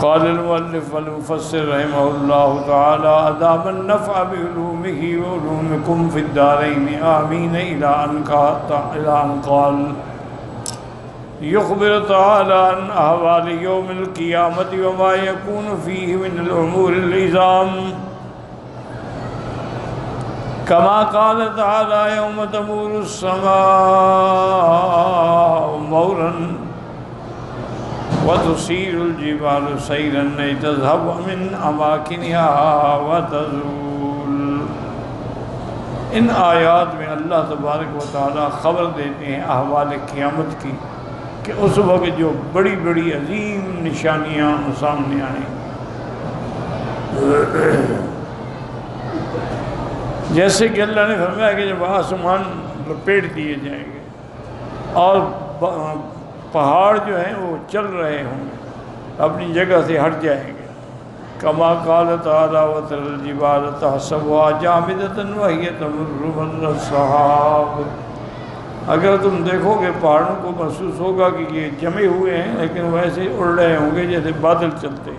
قال المؤلف والمفسر رحمه الله تعالى أدام النفع بعلومه وعلومكم في الدارين آمين إلى أن قال يخبر تعالى عن أحوال يوم القيامة وما يكون فيه من الأمور العظام كما قال تعالى يوم تمور السماء مورا وتسير الجبال سيرا لتذهب من أماكنها وتزول۔ ان آیات میں اللہ تبارک و تعالی خبر دیتے ہیں احوال قیامت کی کہ اس وقت جو بڑی بڑی عظیم نشانیاں سامنے آئیں، جیسے کہ اللہ نے فرمایا کہ جب آسمان لپیٹ دیے جائیں گے اور پہاڑ جو ہیں وہ چل رہے ہوں گے، اپنی جگہ سے ہٹ جائیں گے۔ کما قال تعالی وترى الجبال تحسبها جامدة وهي تمر مر السحاب۔ اگر تم دیکھو گے پہاڑوں کو محسوس ہوگا کہ یہ جمے ہوئے ہیں لیکن ویسے اڑ رہے ہوں گے جیسے بادل چلتے۔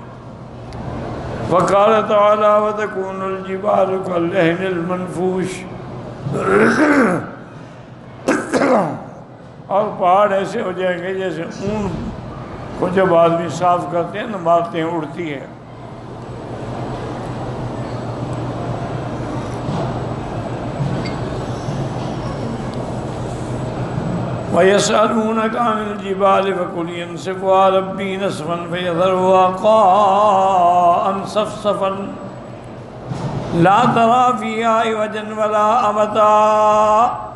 وقال تعالی وتكون الجبال كالعهن المنفوش، اور پہاڑ ایسے ہو جائیں گے جیسے اون کو جب آدمی صاف کرتے ہیں نا مارتے ہیں اڑتی ہے۔ وَيَسْأَلُونَكَ عَنِ الْجِبَالِ فَقُلْ يَنسِفُهَا رَبِّي نَسْفًا فَيَذَرُهَا قَاعًا صَفْصَفًا لَا تَرَىٰ فِيهَا عِوَجًا وَلَا أَمْتًا۔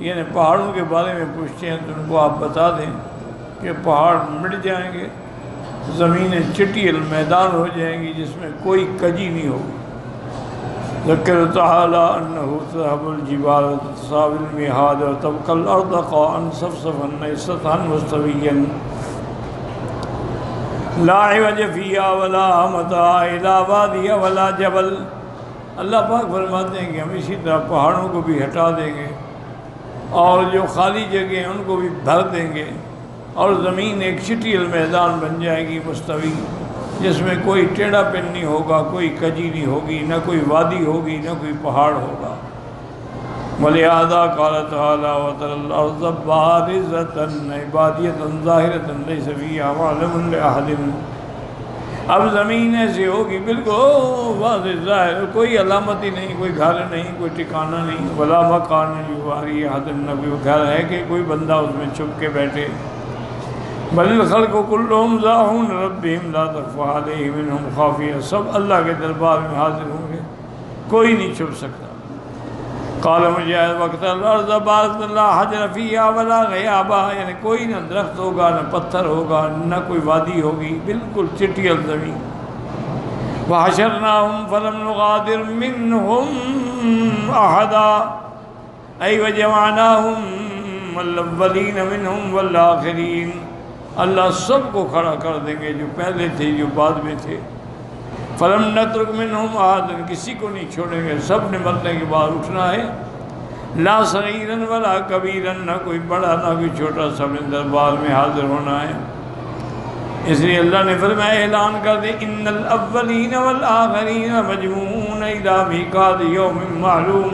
یعنی پہاڑوں کے بارے میں پوچھتے ہیں تو ان کو آپ بتا دیں کہ پہاڑ مٹ جائیں گے، زمینیں چٹیل میدان ہو جائیں گی جس میں کوئی کجی نہیں ہوگی۔ ذکر تعالی انہ تذهب الجبال وتساوي المہاد وتبقى الارض قاعا صفصفا نيسة مستويا لا عوج فيها ولا متاع لا وادي ولا جبل۔ اللہ پاک فرماتے ہیں کہ ہم اسی طرح پہاڑوں کو بھی ہٹا دیں گے اور جو خالی جگہ ہیں ان کو بھی بھر دیں گے، اور زمین ایک چٹیل میدان بن جائے گی مستوی، جس میں کوئی ٹیڑھا پن نہیں ہوگا، کوئی کجی نہیں ہوگی، نہ کوئی وادی ہوگی، نہ کوئی پہاڑ ہوگا۔ وَلِهَذَا قَالَ تَعَالَى وَتَرَى الْأَرْضَ بَارِزَةً عِبَادِيَةً ظَاهِرَةً لَيْسَ فِيهَا عَالِمٌ لِأَحَدٍ۔ اب زمین ایسی ہوگی بالکل واضح ظاہر، کوئی علامت ہی نہیں، کوئی گھر نہیں، کوئی ٹھکانہ نہیں، وَلَا مَكَانٌ يُوَارِي أَحَدٌ، نہ کوئی گھر ہے کہ کوئی بندہ اس میں چھپ کے بیٹھے۔ بل الخلق كلهم ذاهون ربهم لا تخفى عليه منهم خافية، سب اللہ کے دربار میں حاضر ہوں گے، کوئی نہیں چھپ سکتا۔ قال مجاہد وقت الارض بارزة لا حجر فيها ولا غيابا، یعنی کوئی نہ درخت ہوگا، نہ پتھر ہوگا، نہ کوئی وادی ہوگی، بالکل چٹیل زمین۔ وحشرناهم فلم نغادر منهم أحدا، أي وجمعناهم الأولين منهم والآخرين، اللہ سب کو کھڑا کر دیں گے، جو پہلے تھے جو بعد میں تھے۔ فلم نترک منہم احدا، کسی کو نہیں چھوڑیں گے، سب نے مرنے کے بعد اٹھنا ہے۔ لا صغیرا ولا کبیرا، نہ کوئی بڑا نہ کوئی چھوٹا، سب نے دربار میں حاضر ہونا ہے۔ اس لیے اللہ نے فرمایا، اعلان کر دیں ان الاولین والآخرین مجموعون الی میقات یوم معلوم،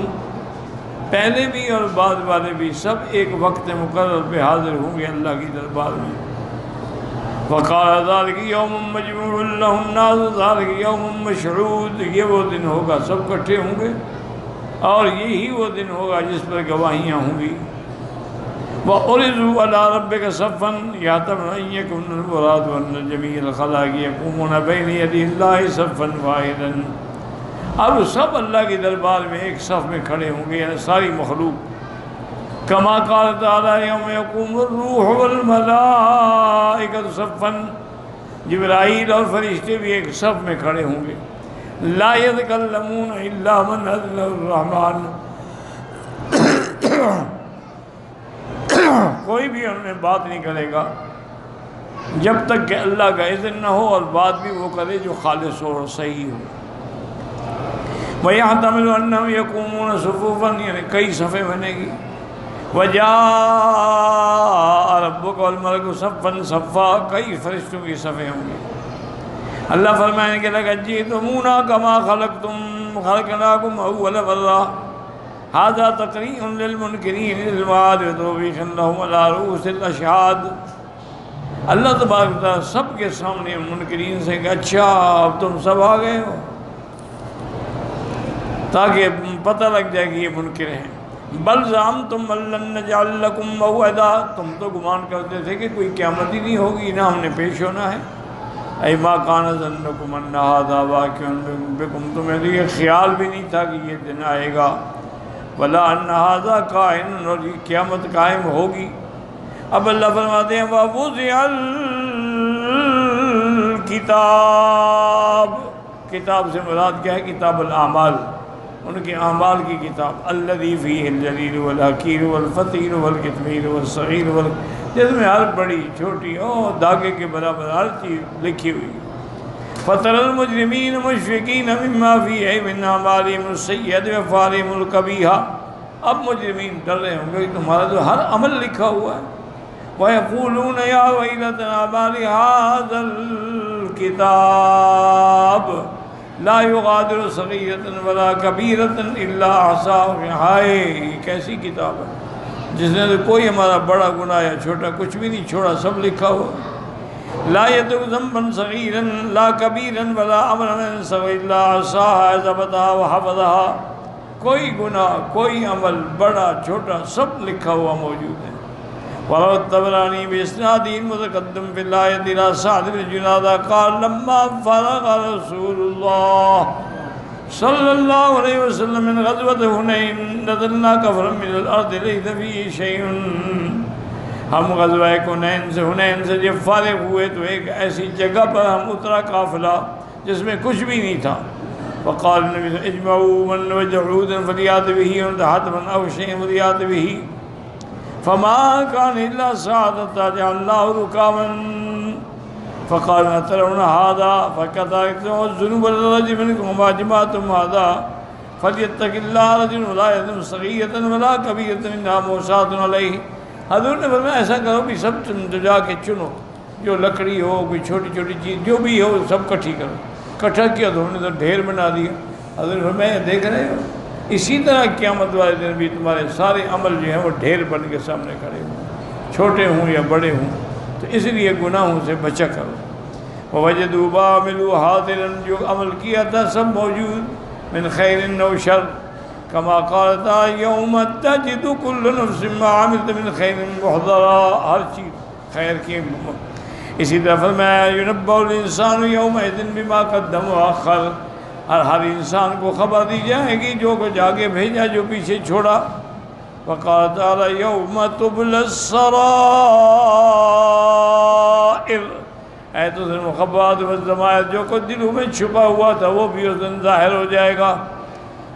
پہلے بھی اور بعد والے بھی سب ایک وقت مقرر پہ حاضر ہوں گے اللہ کی دربار میں۔ وقال ذلك یوم مجموع له الناس ذلك یوم مشہود، یہ وہ دن ہوگا سب کٹھے ہوں گے اور یہی وہ دن ہوگا جس پر گواہیاں ہوں گی۔ وَعُرِضُوا عَلَىٰ رَبِّكَ صَفًّا يَحْسَبُ أَن يَكُونَ الْمُرَادُ أَنَّ جَمِيعَ الْخَلَائِقِ يَقُومُونَ بَيْنَ يَدَيِ اللَّهِ صَفًّا وَاحِدًا، اب سب اللہ کے دربار میں ایک صف میں کھڑے ہوں گے، یعنی ساری مخلوق۔ کما قال تعالی یوم یقوم الروح والملائکۃ صفا، جبرائیل اور فرشتے بھی ایک صف میں کھڑے ہوں گے۔ لا یتکلمون الا من اذن الرحمن، کوئی بھی ان میں بات نہیں کرے گا جب تک کہ اللہ کا اذن نہ ہو، اور بات بھی وہ کرے جو خالص ہو اور صحیح ہو۔ وَيَحْتَمِلُ أَنَّهُمْ يَقُومُونَ صُفُوفًا، یعنی کئی صفیں بنے گی۔ وَجَاءَ رَبُّكَ وَالْمَلَكُ صَفًّا صَفًّا، کئی فرشتوں کی صفیں ہوں گی۔ اللہ فرمائیں گے لقد جئتمونا کما خلقناکم اول مرہ ھذا تقریع للمنکرین للوعد وتوبیخ لهم علی رؤوس الاشہاد۔ اللہ تبارک و تعالیٰ سب کے سامنے منکرین سے کہ اچھا اب تم سب آ گئے ہو، تاکہ پتہ لگ جائے کہ یہ منکر ہیں۔ بل زعمتم ان لن نجعل لکم موعدا، تم تو گمان کرتے تھے کہ کوئی قیامت ہی نہیں ہوگی، نہ ہم نے پیش ہونا ہے۔ اے ما کان ظنکم ان ھذا واقع بکم، تمہیں تو یہ خیال بھی نہیں تھا کہ یہ دن آئے گا، ولا ان ھذا کائن، اور یہ قیامت قائم ہوگی۔ اب اللہ فرماتے ہیں وَوُضِعَ الْكِتَابِ، کتاب سے مراد کیا ہے؟ کتاب الاعمال، ان کے اعمال کی کتاب، الَّذِي فِيهِ الْجَلِيلُ وَالْحَقِيرُ وَالْفَتِيلُ وَالْكِتْمِيرُ وَالصَّغِيرُ جس میں ہر بڑی چھوٹی اور دھاگے کے برابر ہر چیز لکھی ہوئی۔ فَتَرَى الْمُجْرِمِينَ مُشْفِقِينَ مِمَّا فِيهِ مِنْ أَعْمَالِهِمُ السَّيِّئَةِ وَأَفْعَالِهِمُ الْقَبِيحَةِ، اب مجرمین ڈر رہے ہوں گے کہ تمہارا تو ہر عمل لکھا ہوا ہے۔ وَيَقُولُونَ يَا وَيْلَتَنَا مَا لِهَٰذَا الْكِتَابِ لَا يُغَادِرُ صَغِيرَةً وَلَا كَبِيرَةً إِلَّا أَحْصَاهَا، ہائے یہ کیسی کتاب ہے جس نے تو کوئی ہمارا بڑا گناہ یا چھوٹا کچھ بھی نہیں چھوڑا، سب لکھا ہوا۔ لا يدع ذنبا صغيرا لا كبيرا ولا امرا صغيرا الا احصاها ضبطها وحفظها، کوئی گناہ کوئی عمل بڑا چھوٹا سب لکھا ہوا موجود ہے۔ وروى الطبراني بإسناد متقدم في الآية إلى سعد بن جنادة قال لما فرغ رسول الله صلى الله عليه وسلم من غزوة حنين نزلنا كفرا من الأرض ليس فيه شيء، ہم غزوہ حنین سے جب فارغ ہوئے تو ایک ایسی جگہ پر ہم اترا قافلہ جس میں کچھ بھی نہیں تھا۔ وقال النبی صلی اللہ علیہ وسلم اجمعوا من وجد عودا فليأت به وحتما أو شيئا فليأت به فما كان إلا ساعة جعلناه ركاما فقال أترون هذا فكذلك الذنوب الرجل منكم وما جمعتم هذا فليتق الله رجل ولا يظلم صغيرة ولا كبيرة إنها موصاة عليه۔ حضور نے فرمایا ایسا کرو بھی سب جا کے چنو، جو لکڑی ہو کوئی چھوٹی چھوٹی چیز جو بھی ہو سب کٹھی کرو۔ کٹھا کیا تو ہم نے تو ڈھیر بنا دیا۔ حضور نے فرمایا دیکھ رہے ہو اسی طرح قیامت والے دن بھی تمہارے سارے عمل جو ہیں وہ ڈھیر بن کے سامنے کھڑے ہوں، چھوٹے ہوں یا بڑے ہوں، تو اس لیے گناہوں سے بچا کرو۔ وَوَجَدُوا مَا عَمِلُوا حَاضِرًا، جو عمل کیا تھا سب موجود، من خیر و شر، کما قال تعالی یوم تجد کل نفس ما عملت من خیر محضرا، ہر چیز خیر کی۔ اسی طرح فرمایا يُنَبَّأُ الْإِنسَانُ يَوْمَئِذٍ بِمَا قَدَّمَ وَأَخَّرَ، ہر انسان کو خبر دی جائے گی جو کچھ آگے بھیجا جو پیچھے چھوڑا۔ وقال تعالی یوم تبلی السرائر، اے تو المخبات والضمائر، جو کچھ دلوں میں چھپا ہوا تھا وہ بھی اس دن ظاہر ہو جائے گا۔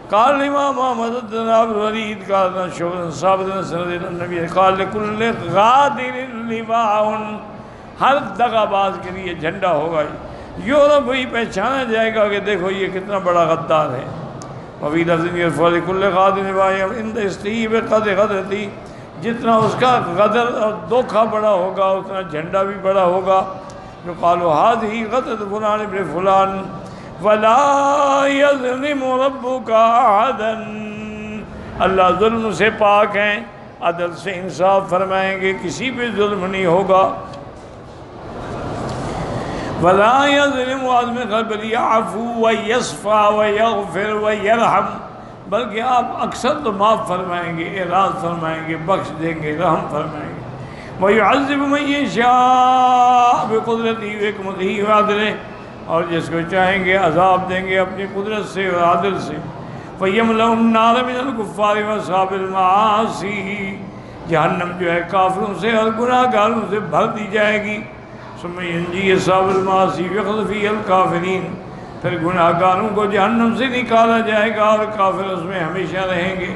قال الامام محمد بن عبد الولید قال شعبہ ثابت بن سند النبی قال لكل غادر لواء، ہر دغا باز کے لیے جھنڈا ہوگا، یورپ وہی پہچانا جائے گا کہ دیکھو یہ کتنا بڑا غدار ہے۔ وفی لفظ یرفع لكل غادر لواء عند استیب قدر غدرتی، جتنا اس کا غدر اور دھوکہ بڑا ہوگا اتنا جھنڈا بھی بڑا ہوگا۔ جو قالوا هذه غدرة فلان ابن فلان ولا يظلم ربك احدا، اللہ ظلم سے پاک ہیں، عدل سے انصاف فرمائیں گے، کسی پہ ظلم نہیں ہوگا۔ ولا يظلم آدمی بل يعفو ويصفى ويغفر ويرحم، بلکہ آپ اکثر تو معاف فرمائیں گے، اعراض فرمائیں گے، بخش دیں گے، رحم فرمائیں گے۔ ويعذب من يشاء بقدرته وحكمته وعدله، اور جس کو چاہیں گے عذاب دیں گے اپنی قدرت سے اور عدل سے۔ فَيَمْلَأُ النَّارَ مِنَ الْكُفَّارِ وَأَصْحَابِ الْمَعَاصِي، جہنم جو ہے کافروں سے اور گناہ گاروں سے بھر دی جائے گی۔ ثُمَّ يَنْجِي أَصْحَابَ الْمَعَاصِي وَيَخْلُدُ فِيهَا الْكَافِرِينَ، پھر گناہ گاروں کو جہنم سے نکالا جائے گا اور کافر اس میں ہمیشہ رہیں گے۔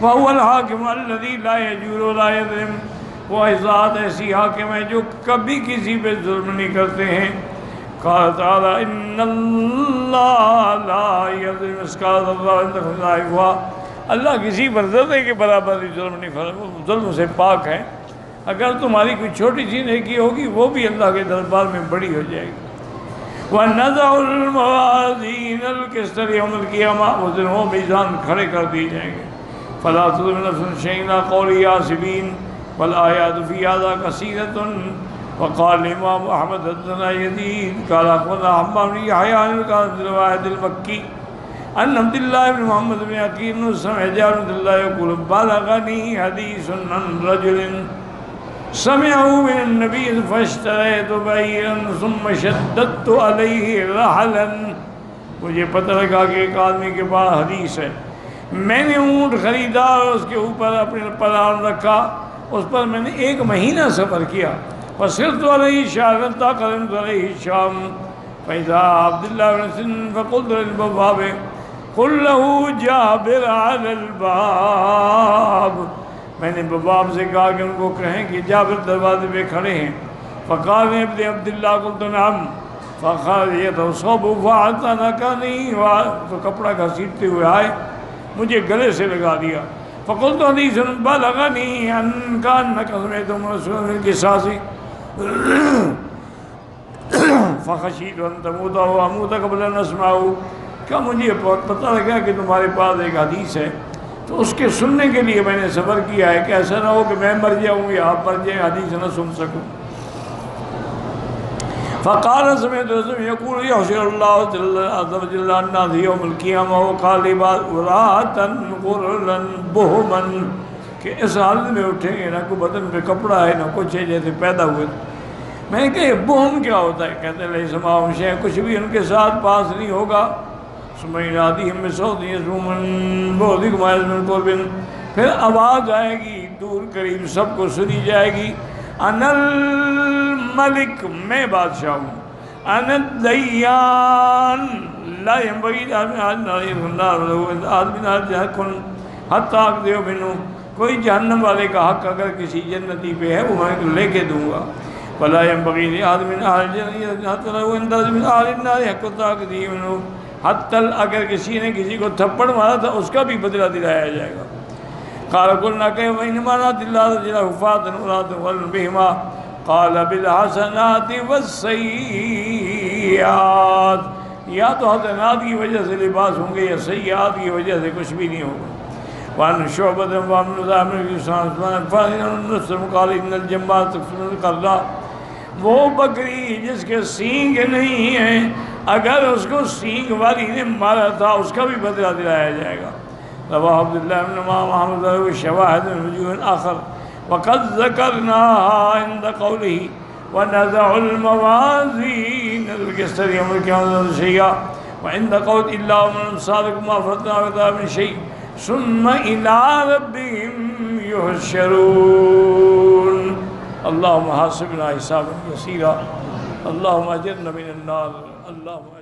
وَهُوَ الْحَاكِمُ الَّذِي لَا يَجُورُ وَلَا يَظْلِمُ، وہ ذات ایسی حاکم ہے جو کبھی کسی پہ ظلم نہیں کرتے ہیں۔ قال تعالی ان اللہ لا یظلم مثقال ذرہ، اللہ کسی پر ذرے کے برابر بھی ظلم نہیں فرماتا، ظلم سے پاک ہے۔ اگر تمہاری کوئی چھوٹی سی نیکی ہوگی وہ بھی اللہ کے دربار میں بڑی ہو جائے گی۔ وَنَضَعُ الْمَوَازِينَ الْقِسْطَ لِيَوْمِ الْقِيَامَةِ، اس دن وہ میزان کھڑے کر دیے جائیں گے. فَلَا تُظْلَمُ نَفْسٌ شَيْئًا إِلَّا قَوْلَ يَاسِبِينَ وَالْآيَاتُ فِي هَذَا كَثِيرَةٌ. وقال الإمام أحمد حدثنا يزيد قال أخبرنا عمار بن يحيى عن الرواية المكي عن عبد الله بن محمد بن عقيل سمع جابر بن عبد الله يقول بلغني حديث عن رجل سمعه من النبي فاشتريت بعيرا ثم شددت عليه رحلا. مجھے پتہ لگا کہ ایک آدمی کے پاس حدیث ہے، میں نے اونٹ خریدا اور اس کے اوپر اپنے پلان رکھا، اس پر میں نے 1 مہینہ سفر کیا. فصرت علیہ شهرا قدمت علیہ الشام فإذا عبد الله بن سن فقلت للبواب قل له جابر على الباب. میں نے بواب سے کہا کہ ان کو کہیں کہ جابر دروازے پہ کھڑے ہیں. فقال ابن عبد الله قلت نعم. فقال يتصوب فاعتنقني، تو کپڑا گھسیٹتے ہوئے آئے، مجھے گلے سے لگا دیا. فقلت حدیث بلغني عنك أنك سمعت من رسول الله القصاص فخشیت ان تموت و اموت قبل ان اسمعه. کیا مجھے پتہ لگا کہ تمہارے پاس ایک حدیث ہے، تو اس کے سننے کے لیے میں نے سفر کیا ہے کہ ایسا نہ ہو کہ میں مر جاؤں یا آپ مر جائیں، حدیث نہ سن سکوں. فقال سمعت رسول يقول يحشر الله عز وجل الناس يوم القيامة وقال عراة غرلا بهما، کہ اس حالت میں اٹھیں گے نہ کوئی بدن پہ کپڑا ہے نہ کچھ ہے، جیسے پیدا ہوئے. میں نے کہا یہ بہم کیا ہوتا ہے؟ کہتے ہیں ليس معهم شيء، کچھ بھی ان کے ساتھ پاس نہیں ہوگا. ثم يناديهم بصوت يسمع من بعدكم من قرب، پھر آواز آئے گی دور قریب سب کو سنی جائے گی. انا الملک، میں بادشاہ ہوں. انا الدیان لا ينبغي آدمی حتیٰ اقضی منہ، کوئی جہنم والے کا حق اگر کسی جنتی پہ ہے وہ میں لے کے دوں گا. ولا ينبغي لآدمی حتیٰ اگر کسی نے کسی کو تھپڑ مارا تھا اس کا بھی بدلہ دلایا جائے گا. قال قلنا كيف وإنما نأتي الله رجل حفاة عراة غرلا بهما قال بالحسنات والسيئات، یا تو حسنات کی وجہ سے لباس ہوں گے یا سیئات کی وجہ سے کچھ بھی نہیں ہوگا. وعن شعبة وعن نظام الإسلام فإن النصر قال إن الجماعة تقسم القرى، وہ بکری جس کے سینگ نہیں ہیں اگر اس کو سینگ والی نے مارا تھا اس کا بھی بدلہ دلایا جائے گا. رواہ عبداللہ بن محمد شواہد وجوہ آخر وقد ذکرناها عند قوله ونضع الموازین القسط ليوم القيامة شيئا وعند قول إلا ومن صادق ما فرطنا وذا من شيء ثم إلى ربهم يحشرون. اللهم حاسبنا حسابا يسيرا، اللهم أجرنا من النار، اللهم